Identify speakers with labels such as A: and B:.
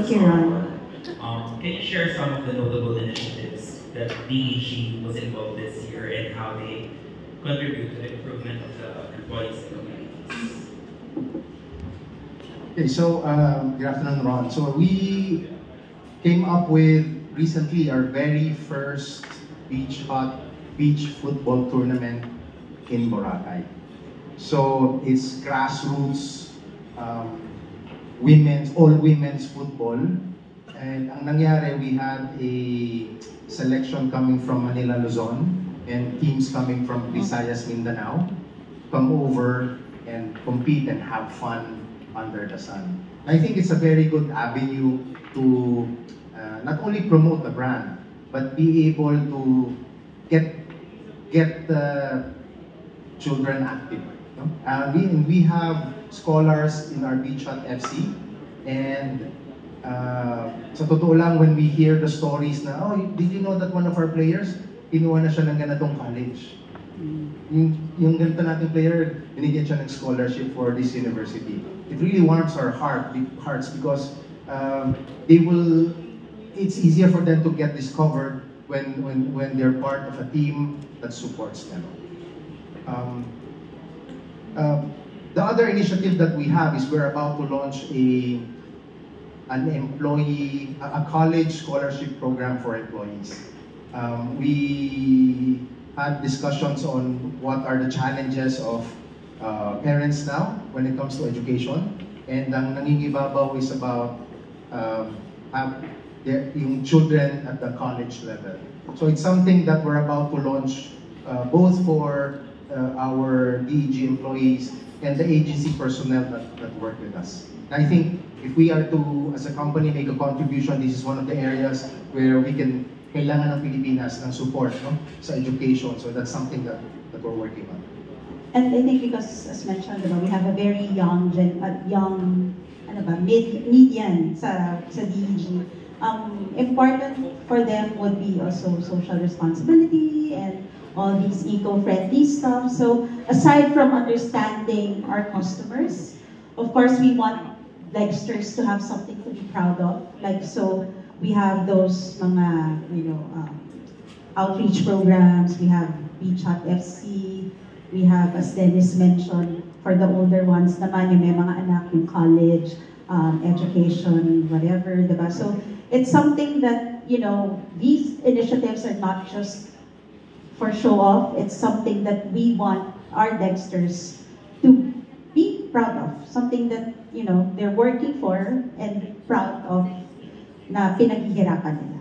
A: Thank you, Ron.
B: Can you share some of the notable initiatives that DEG was involved this year and how they contribute to the improvement of the employees and communities?
C: Okay, so good afternoon, Ron. So we came up with recently our very first beach football tournament in Boracay. So it's grassroots, all women's football. And ang nangyari, we had a selection coming from Manila, Luzon, and teams coming from Visayas, Mindanao, come over and compete and have fun under the sun. I think it's a very good avenue to not only promote the brand, but be able to get the children active. No? We have scholars in our Beach Hut FC, and sa totoo lang, when we hear the stories na, oh, did you know that one of our players, kinuha na siya ng ganitong college. Yung ganito nating player, binigyan siya ng scholarship for this university. It really warms our hearts because it's easier for them to get discovered when they're part of a team that supports them. The other initiative that we have is we're about to launch a college scholarship program for employees. We had discussions on what are the challenges of parents now when it comes to education, and ang nangingibabaw is about yung children at the college level. So it's something that we're about to launch both for our DEG employees and the agency personnel that work with us. And I think if we are to, as a company, make a contribution, this is one of the areas where we can kailangan ng Pilipinas ng support, no, sa education. So that's something that we're working on.
A: And I think because, as mentioned, we have a very young median sa DEG. Important for them would be also social responsibility and all these eco-friendly stuff. So aside from understanding our customers, of course we want Dexters to have something to be proud of. Like, so we have those mga, outreach programs. We have Beach Hut FC. We have, as Dennis mentioned, for the older ones naman, yung may mga anak, yung college, education, whatever, diba? So it's something that, these initiatives are not just for show off. It's something that we want our Dexters to be proud of. Something that, they're working for and proud of na pinaghihirapan nila.